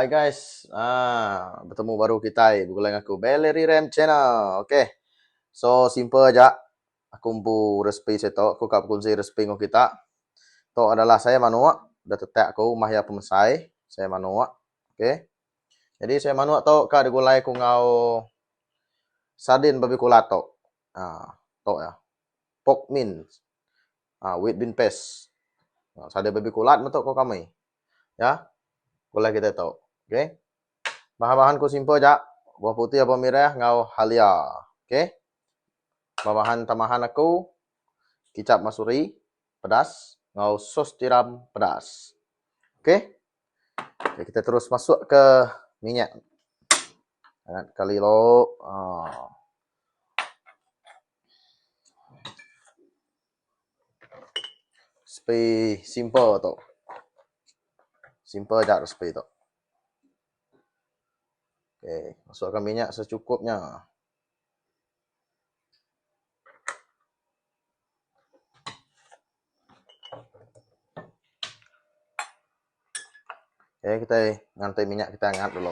Hai guys, bertemu baru kita bergula dengan aku Bellery Ram Channel. Okay, so simple aja. Aku mpu resipi seto, aku kap kunci resipi ngo kita. To adalah saya manuak, dah tetek aku mahya pemesai, saya manuak. Okay, jadi saya manuak to ka digulai ku ngau sardin babi kulat to. To ya. Pork mince. With bean paste. Sardin babi kulat metok ko kami. Ya, gulai kita to. Okay. Bahan-bahan ku simple aja. Buah putih apa merah ngau halia. Okey. Bahan tambahan aku kicap masuri pedas ngau sos tiram pedas. Okey. Okay, kita terus masuk ke minyak. Hangat kali lo. Resipi simple tu. Simple aja resipi tu. Okey, masukkan minyak secukupnya. Okey, kita ngantai minyak kita hangat dulu.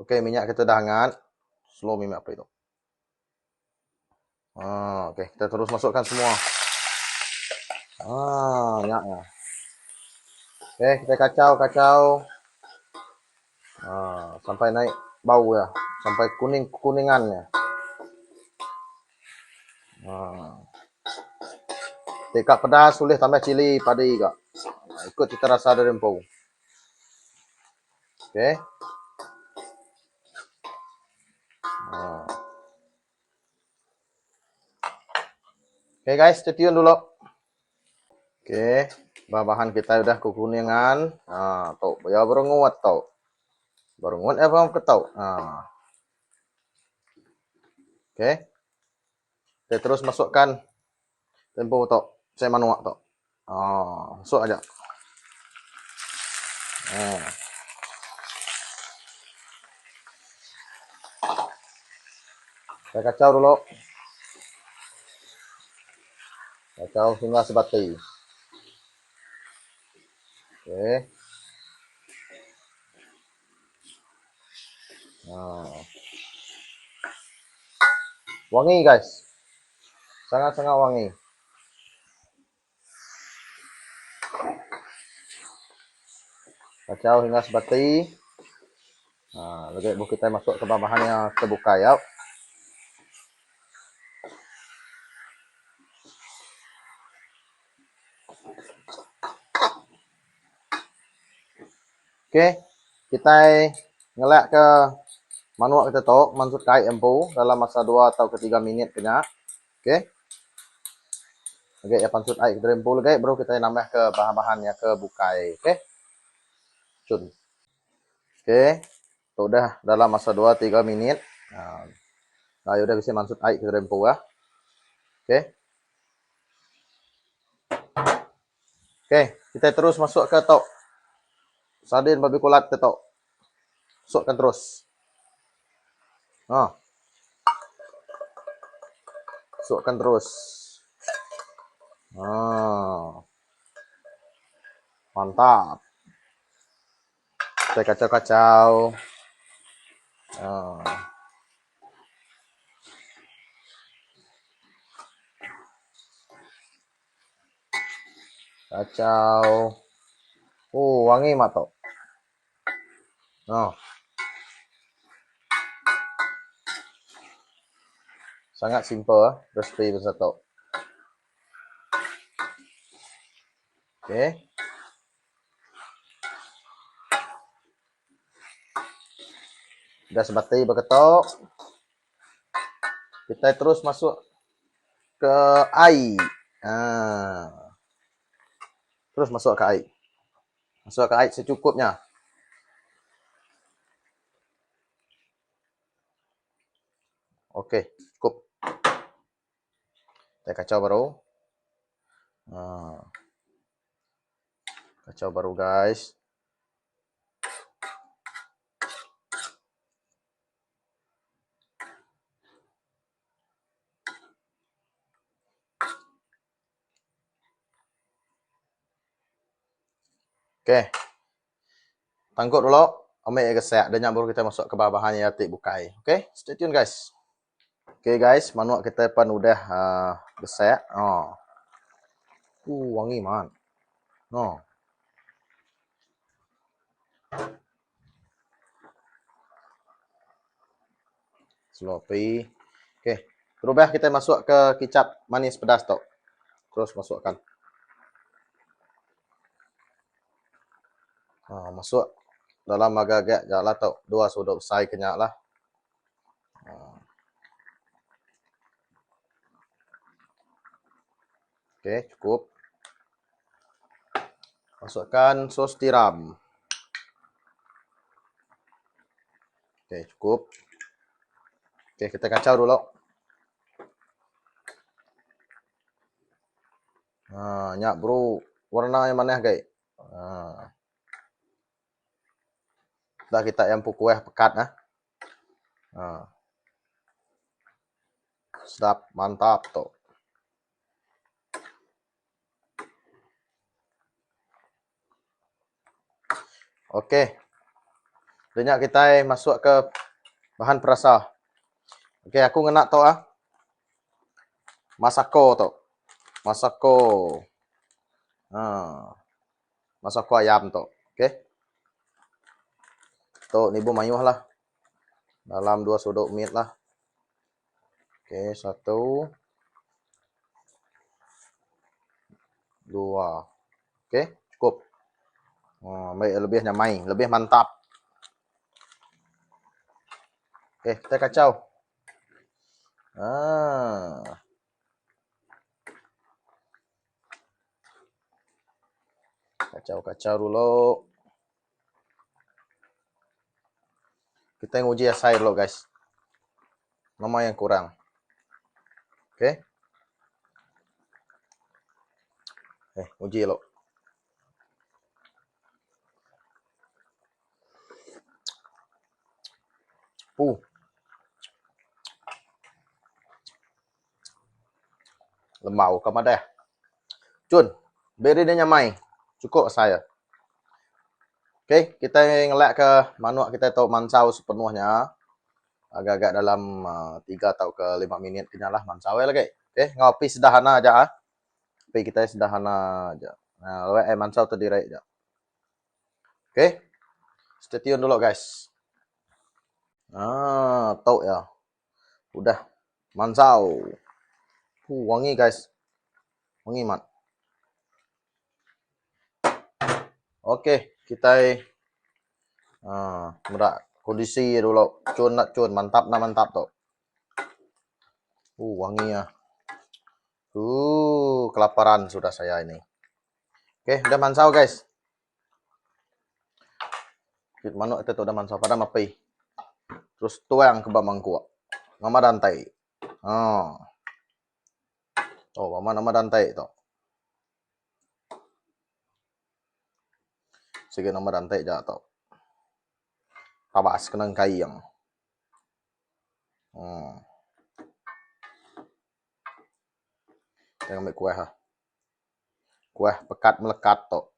Okey, minyak kita dah hangat. Slow minyak apa itu. Okey, kita terus masukkan semua. Minyaknya. Okey, kita kacau. Sampai naik bau ya, sampai kuningannya. Tekak pedas boleh tambah cili padi kak. Ikut cita rasa dari empau. Okey. Okey guys, stay tune dulu. Okey, bahan kita udah kekuningan. Tuh, ya baru nguat tau. Baru nguat apa mau ketau. Okey. Kita terus masukkan tempo tok. Saya manuak tok. Masuk aja. Saya kacau dulu. Kacau hingga sebati. Okey. Wangi guys. Sangat-sangat wangi. Kacau hingga sebati. Lagi bu kita masuk ke bahan yang terbuka ya. Okey, kita ngelak ke manuak kita tok, mansut kai empu dalam masa 2 atau ke 3 minit kena. Okey. Okey, ya pansut ai kita empu lagi baru kita nambah ke bahan-bahannya ke bukai. Okey. Cun. Okey. Sudah dalam masa 2-3 minit. Nah, udah bisa mansut ai kita empu ya. Okey. Okey, kita terus masuk ke tok. Sardin babi kulat kita tok. Masukkan terus. Masukkan terus. Mantap. Kita kacau-kacau. Kacau. Wangi mak tok. Sangat simple resipi besar tok. Okey. Dah sebati berketok. Kita terus masuk ke air. Terus masuk ke air. Masuk ke air secukupnya. Okey, cukup. Kita kacau baru. Kacau baru guys. Oke, tangkut dulu. Ambil gesek. Dan baru kita masuk ke bahan-bahannya yatik bukai. Oke, stay tune guys. Oke guys, manuk kita pun udah gesek. Oh. Wangi man. No. Sloppy. Oke, terus kita masuk ke kicap manis pedas tok. Terus masukkan. Masuk dalam agak-agak jalan tok. 2 sudut besar kenyak lah. Oke, cukup. Masukkan sos tiram. Oke, cukup. Oke, kita kacau dulu. Nyak bro, warna yang mana guys? Dah kita yang kueh pekat nah. Sedap, mantap tuh. Oke. Denyak kita masuk ke bahan perasa. Oke, aku ngenak tuh Masako tuh. Masako. Masako ayam tuh. Oke. Tuh, nibu mayuh lah. Dalam 2 sudut meat lah. Oke, 1 2. Oke, cukup. Lebih nyamai, lebih mantap. Oke, kita kacau. Kacau-kacau dulu. Kita nguji asai dulu guys. Nama yang kurang. Oke. Uji lo. Lemau kamu deh. Cun, beri dia nyamai. Cukup saya. Oke, kita ngelak ke manuk kita tahu mansau sepenuhnya. Agak-agak dalam 3 atau ke 5 minit kenyalah mansau lagi. Oke, ngopi sederhana aja Kopi kita sederhana aja. Nah, mansau terdiri aja. Oke. Stay tune dulu guys. Tahu ya. Udah mansau. Wangi guys. Wangi mat. Oke, kita merak kondisi dulu. Cun mantap tuh. Wangi ya. Kelaparan sudah saya ini. Oke, udah mansau guys. Manuk itu udah mansau pada mapi. Terus tuang ke mangkuk. Nama dantai. Nama dantai itu. Sige nama dantai jatuh. Tabas kenang kayang. Kita ambil kueh Kueh pekat melekat tuh.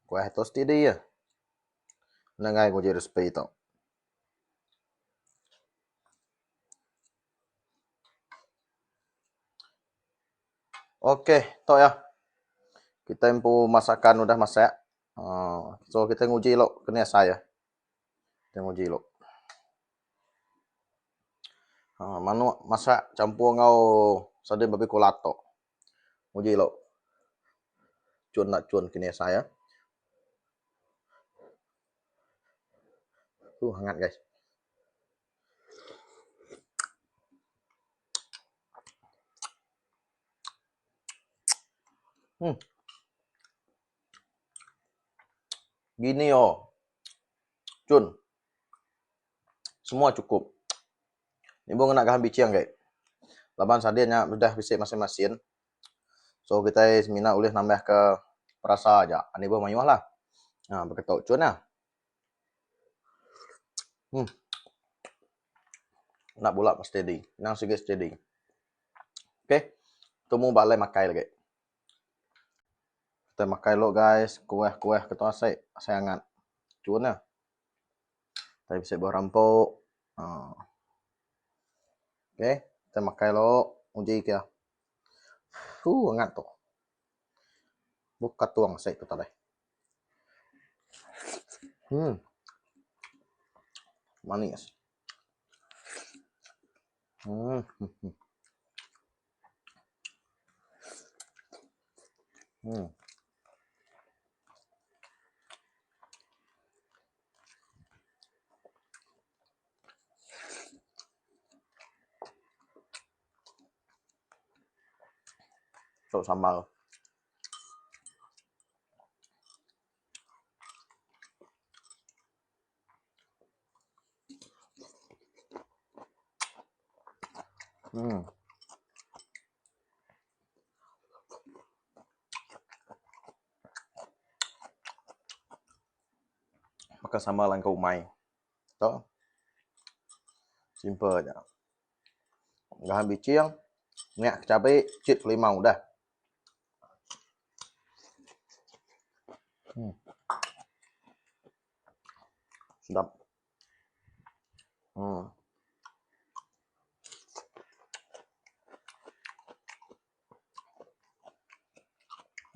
Kueh tosti dia. Nengai gue jadi sepi itu. Oke, toh ya. Kita empu masakan udah masak. So kita nguji lo kena saya. Kita nguji lo. Manu masak campur ngau sadin babi kolato. Nguji lo. Cun kena saya. Hangat guys. Gini Cun. Semua cukup. Ini mau nak gahan biciang guys. Laban sadinnya udah bisik masing-masing. So kita semina boleh nambah ke perasa aja. Ini boleh mayuh lah. Berketok cun ya. Nak bola steady. Nang sikit steady. Oke. Temu balai makai lagi. Kita makai lo guys, kueh-kueh kita asik, hangat. Cuan lah. Tapi bisa buah rampok. Oke, kita makai lo uji kia. Hangat tuh. Buka tuang asik kita deh. Manis. So sambal. Maka sambal lang umay. Ito. Simple aja. Gahan bicing. Nyak cabai, cit limau dah. Sedap.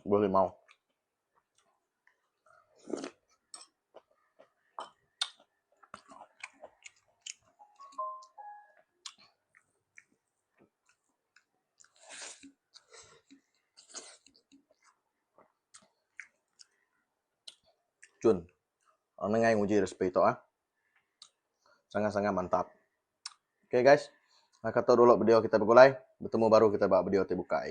Buah limau. Cun. Ano nga yung uji respeto Sangat-sangat mantap. Oke guys. Kata dulu video kita begulai. Bertemu baru kita buat video terbuka.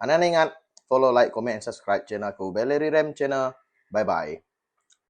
Anda ingat follow, like, comment, and subscribe channel aku Bellery Rem channel. Bye bye.